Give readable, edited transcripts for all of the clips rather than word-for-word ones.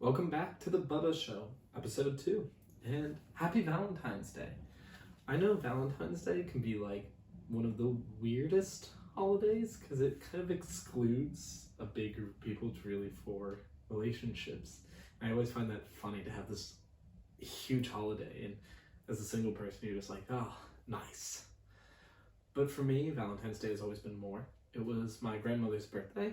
Welcome back to the Bubba Show, episode 2, and happy Valentine's Day. I know Valentine's Day can be like one of the weirdest holidays because it kind of excludes a big group of people to really for relationships. I always find that funny to have this huge holiday, and as a single person, you're just like, oh, nice. But for me, Valentine's Day has always been more. It was my grandmother's birthday,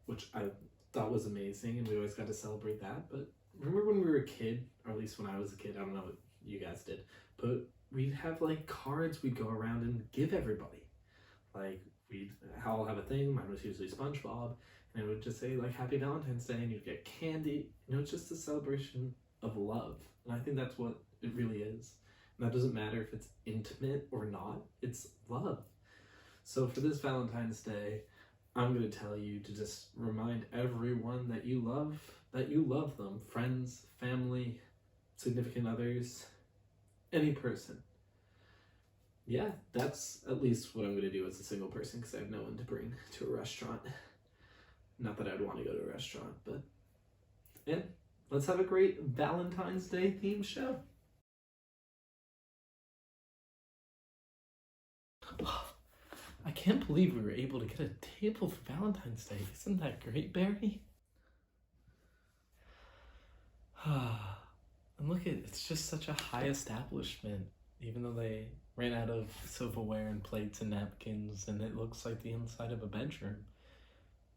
which I thought was amazing, and we always got to celebrate that. But remember when we were a kid, or at least when I was a kid, I don't know what you guys did, but we'd have like cards we'd go around and give everybody. Like we'd all have a thing, mine was usually SpongeBob, and it would just say like Happy Valentine's Day, and you'd get candy. It's just a celebration of love. And I think that's what it really is. And that doesn't matter if it's intimate or not, it's love. So for this Valentine's Day, I'm going to tell you to just remind everyone that you love them. Friends, family, significant others, any person. Yeah, that's at least what I'm going to do as a single person because I have no one to bring to a restaurant. Not that I'd want to go to a restaurant, but yeah, let's have a great Valentine's Day themed show. I can't believe we were able to get a table for Valentine's Day. Isn't that great, Barry? And look, it's just such a high establishment, even though they ran out of silverware and plates and napkins, and it looks like the inside of a bedroom.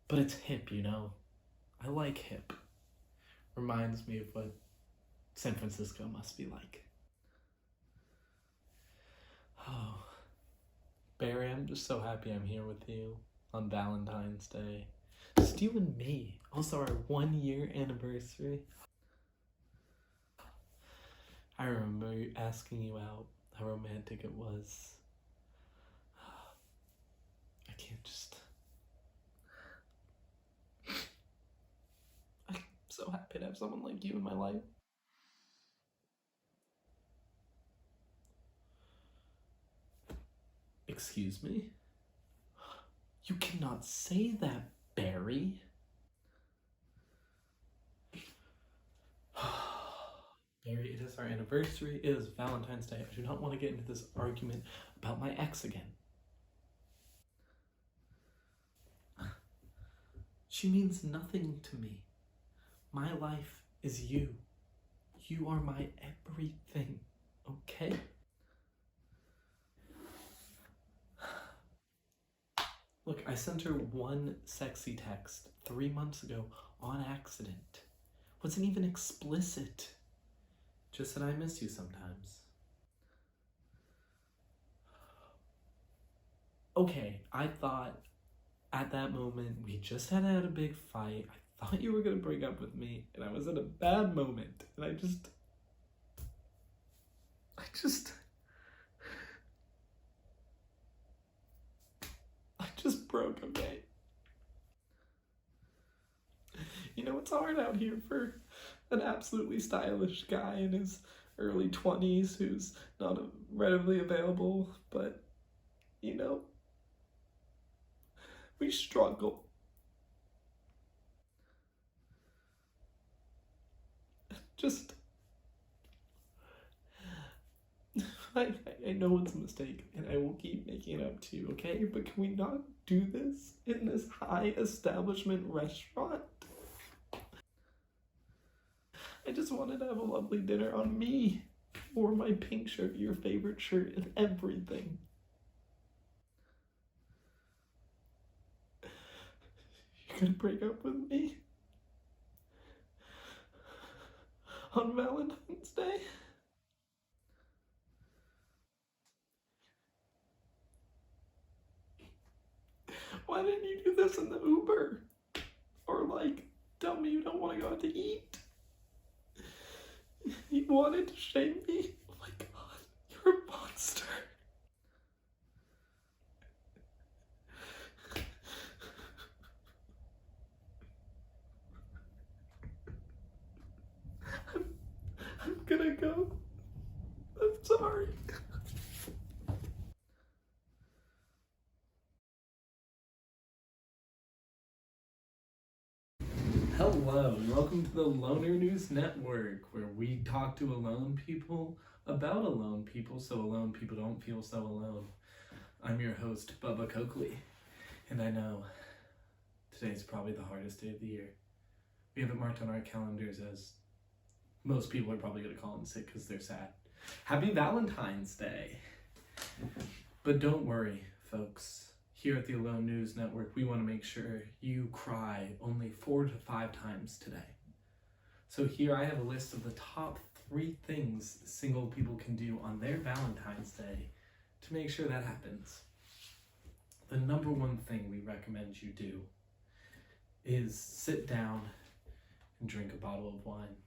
But it's hip, I like hip. Reminds me of what San Francisco must be like. Oh. Barry, I'm just so happy I'm here with you on Valentine's Day. Just you and me. Also our 1-year anniversary. I remember asking you out, how romantic it was. I can't just... I'm so happy to have someone like you in my life. Excuse me? You cannot say that, Barry. Barry, it is our anniversary. It is Valentine's Day. I do not want to get into this argument about my ex again. She means nothing to me. My life is you. You are my everything, okay? Look, I sent her one sexy text 3 months ago on accident. Wasn't even explicit. Just that I miss you sometimes. Okay, I thought at that moment we just had a big fight. I thought you were gonna break up with me, and I was in a bad moment, and I just broke, okay? It's hard out here for an absolutely stylish guy in his early 20s who's not readily available, but, we struggle. I know it's a mistake, and I will keep making it up to you, okay? But can we not do this in this high establishment restaurant? I just wanted to have a lovely dinner on me. Or my pink shirt, your favorite shirt, and everything. You're gonna break up with me? On Valentine's Day? Why didn't you do this in the Uber? Or tell me you don't want to go out to eat? You wanted to shame me? Oh my god, you're a monster. I'm gonna go. I'm sorry. Hello, and welcome to the Loner News Network, where we talk to alone people about alone people so alone people don't feel so alone. I'm your host, Bubba Coakley, and I know today's probably the hardest day of the year. We have it marked on our calendars as most people are probably going to call in sick because they're sad. Happy Valentine's Day! But don't worry, folks. Here at the Alone News Network, we want to make sure you cry only 4 to 5 times today. So here I have a list of the top 3 things single people can do on their Valentine's Day to make sure that happens. The number 1 thing we recommend you do is sit down and drink a bottle of wine.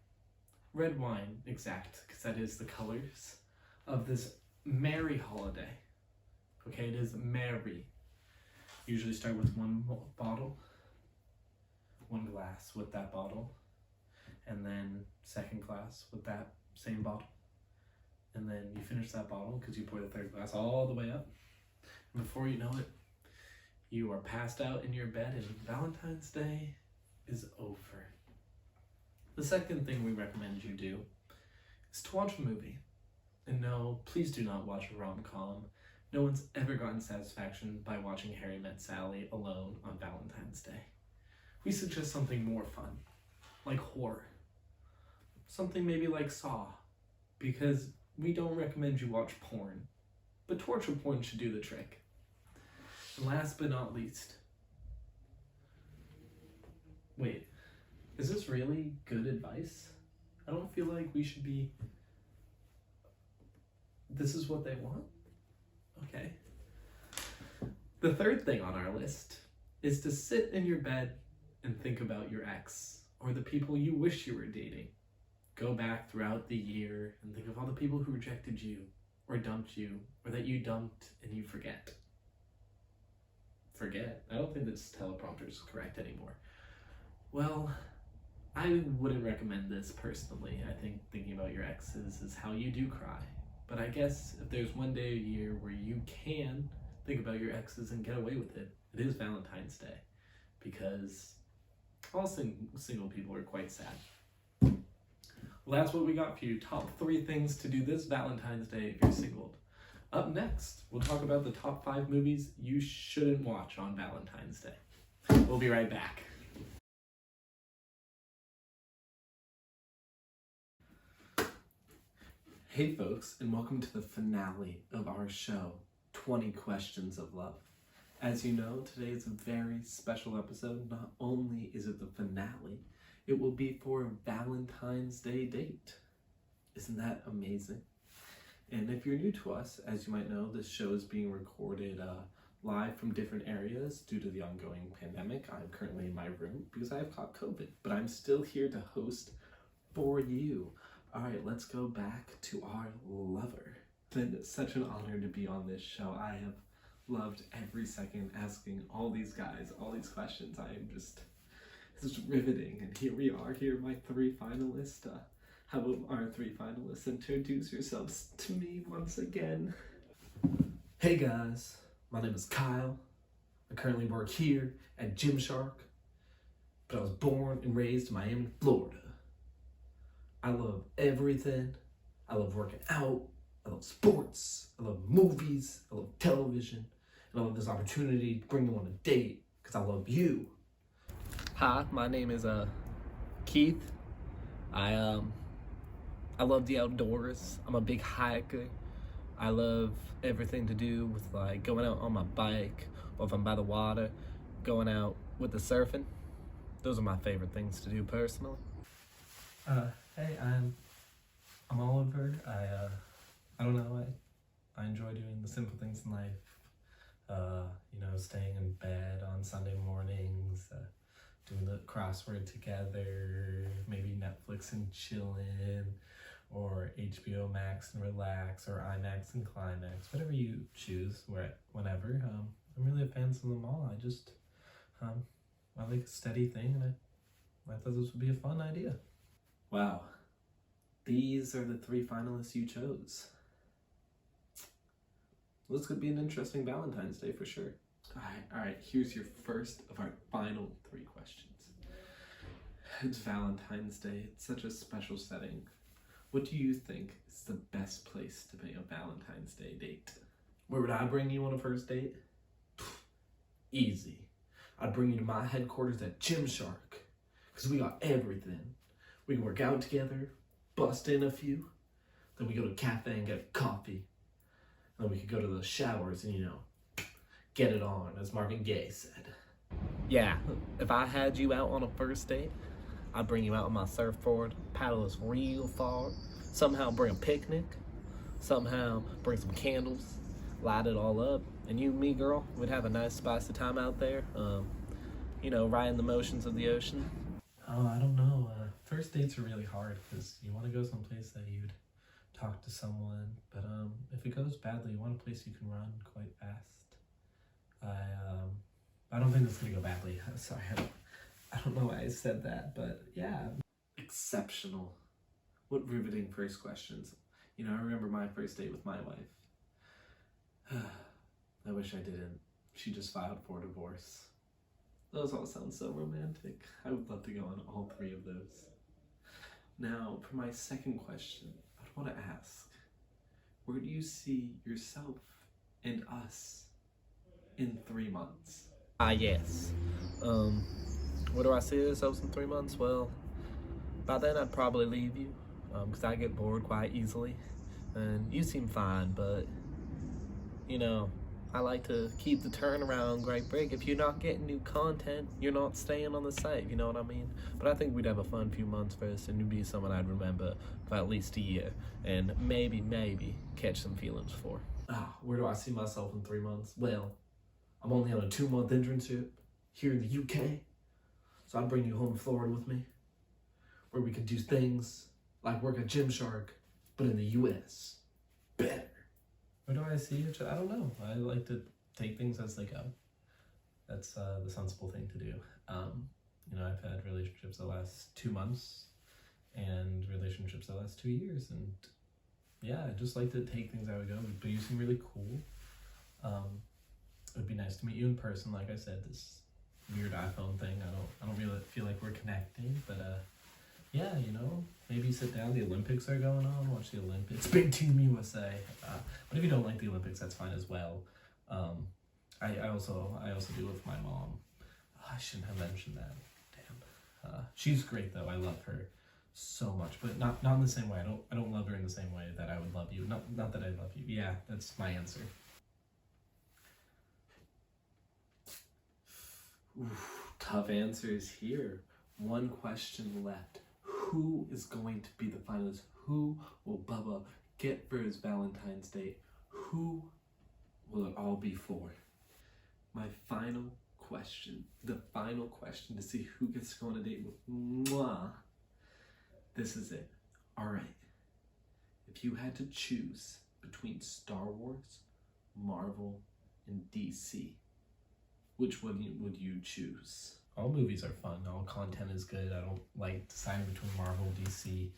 Red wine, exact, because that is the colors of this merry holiday. Okay, it is merry. Usually start with 1 bottle, 1 glass with that bottle, and then 2nd glass with that same bottle. And then you finish that bottle because you pour the 3rd glass all the way up. And before you know it, you are passed out in your bed and Valentine's Day is over. The second thing we recommend you do is to watch a movie. And no, please do not watch a rom-com. No one's ever gotten satisfaction by watching Harry Met Sally alone on Valentine's Day. We suggest something more fun, like horror. Something maybe like Saw, because we don't recommend you watch porn, but torture porn should do the trick. And last but not least, wait, is this really good advice? I don't feel like we should be, this is what they want? Okay. The third thing on our list is to sit in your bed and think about your ex or the people you wish you were dating. Go back throughout the year and think of all the people who rejected you or dumped you or that you dumped and you forget. Forget? I don't think this teleprompter is correct anymore. Well, I wouldn't recommend this personally. I think thinking about your exes is how you do cry. But I guess if there's one day a year where you can think about your exes and get away with it, it is Valentine's Day. Because all single people are quite sad. Well, that's what we got for you. Top 3 things to do this Valentine's Day if you're single. Up next, we'll talk about the top 5 movies you shouldn't watch on Valentine's Day. We'll be right back. Hey folks, and welcome to the finale of our show, 20 Questions of Love. As you know, today is a very special episode. Not only is it the finale, it will be for a Valentine's Day date. Isn't that amazing? And if you're new to us, as you might know, this show is being recorded live from different areas due to the ongoing pandemic. I'm currently in my room because I have caught COVID, but I'm still here to host for you. All right, let's go back to our lover. It's been such an honor to be on this show. I have loved every second asking all these guys all these questions. I am just, this is riveting. And here we are, here are my 3 finalists. How about our 3 finalists introduce yourselves to me once again? Hey guys, my name is Kyle. I currently work here at Gymshark, but I was born and raised in Miami, Florida. I love everything. I love working out. I love sports. I love movies. I love television. And I love this opportunity to bring you on a date because I love you. Hi, my name is Keith. I love the outdoors. I'm a big hiker. I love everything to do with like going out on my bike, or if I'm by the water, going out with the surfing. Those are my favorite things to do personally. Hey, I'm Oliver. I don't know, I enjoy doing the simple things in life. Staying in bed on Sunday mornings, doing the crossword together, maybe Netflix and chillin', or HBO Max and relax, or IMAX and climax, whatever you choose, whenever. I'm really a fan of them all. I like a steady thing, and I thought this would be a fun idea. Wow, these are the 3 finalists you chose. Well, this could be an interesting Valentine's Day for sure. All right, here's your first of our final 3 questions. It's Valentine's Day. It's such a special setting. What do you think is the best place to make a Valentine's Day date? Where would I bring you on a first date? Easy. I'd bring you to my headquarters at Gymshark, because we got everything. We can work out together, bust in a few, then we go to a cafe and get coffee. Then we could go to the showers and, get it on, as Marvin Gaye said. Yeah, if I had you out on a first date, I'd bring you out on my surfboard, paddle us real far, somehow bring a picnic, somehow bring some candles, light it all up, and you and me, girl, we'd have a nice spicy time out there, riding the motions of the ocean. Oh, I don't know. First dates are really hard because you want to go someplace that you'd talk to someone, but if it goes badly, you want a place you can run quite fast. I don't think it's gonna go badly. Sorry, I don't know why I said that, but yeah. Exceptional. What riveting first questions. I remember my first date with my wife. I wish I didn't. She just filed for divorce. Those all sound so romantic. I would love to go on all three of those. Now, for my second question, I'd want to ask, where do you see yourself and us in 3 months? Yes. Where do I see ourselves in 3 months? Well, by then I'd probably leave you, because I get bored quite easily. And you seem fine, but, I like to keep the turnaround great big. If you're not getting new content, you're not staying on the site, you know what I mean? But I think we'd have a fun few months first, and you'd be someone I'd remember for at least a year, and maybe catch some feelings for. Where do I see myself in 3 months? Well, I'm only on a 2-month internship here in the UK, so I'd bring you home to Florida with me, where we could do things like work at Gymshark, but in the US. Better. Where do I see it? I don't know. I like to take things as they go. That's the sensible thing to do. I've had relationships the last 2 months and relationships the last 2 years, and yeah, I just like to take things as I go. But you seem really cool. It would be nice to meet you in person. Like I said, this weird iPhone thing. I don't really feel like we're connecting, but yeah, maybe sit down. The Olympics are going on. Watch the Olympics. Big Team USA. But if you don't like the Olympics, that's fine as well. I also do with my mom. I shouldn't have mentioned that. Damn. She's great though. I love her so much, but not in the same way. I don't love her in the same way that I would love you. Not that I love you. Yeah, that's my answer. Oof, tough answers here. One question left. Who is going to be the finalist? Who will Bubba get for his Valentine's Day? Who will it all be for? My final question, the final question to see who gets to go on a date with Mwah. This is it. All right. If you had to choose between Star Wars, Marvel, and DC, which one would you choose? All movies are fun. All content is good. I don't like deciding between Marvel, DC,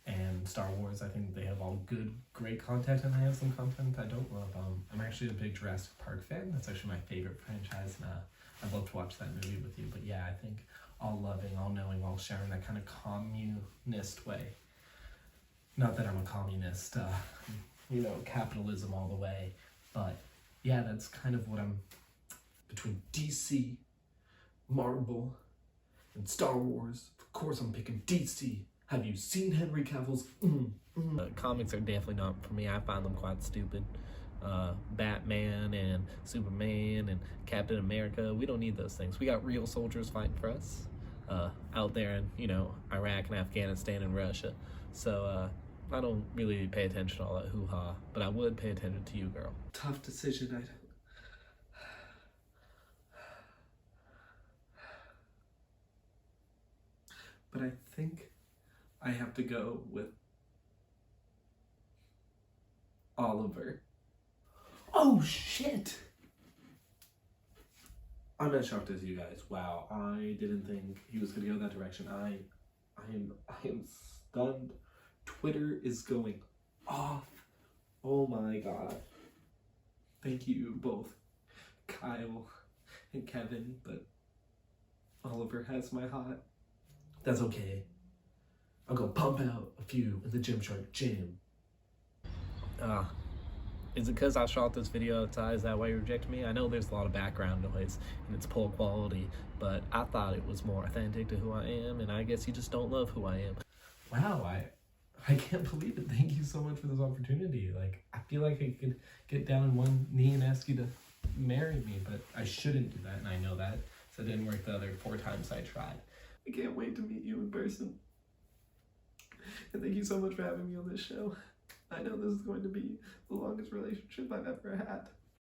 and Star Wars. I think they have all good, great content, and I have some content I don't love. I'm actually a big Jurassic Park fan. That's actually my favorite franchise, and I'd love to watch that movie with you. But yeah, I think all loving, all knowing, all sharing, that kind of communist way. Not that I'm a communist, capitalism all the way. But yeah, that's kind of what I'm between DC, Marvel, and Star Wars. Of course I'm picking DC. Have you seen Henry Cavill's? Comics are definitely not for me. I find them quite stupid. Batman and Superman and Captain America, we don't need those things. We got real soldiers fighting for us out there in, Iraq and Afghanistan and Russia. So I don't really pay attention to all that hoo-ha, but I would pay attention to you, girl. Tough decision. But I think I have to go with Oliver. Oh shit! I'm as shocked as you guys. Wow, I didn't think he was gonna go that direction. I am stunned. Twitter is going off. Oh my god. Thank you both, Kyle and Kevin, but Oliver has my heart. That's okay. I'll go pump out a few in the Gymshark gym. Is it because I shot this video outside? Is that why you rejected me? I know there's a lot of background noise and it's poor quality, but I thought it was more authentic to who I am, and I guess you just don't love who I am. Wow, I can't believe it. Thank you so much for this opportunity. Like, I feel like I could get down on one knee and ask you to marry me, but I shouldn't do that, and I know that, so it didn't work the other 4 times I tried. I can't wait to meet you in person. And thank you so much for having me on this show. I know this is going to be the longest relationship I've ever had.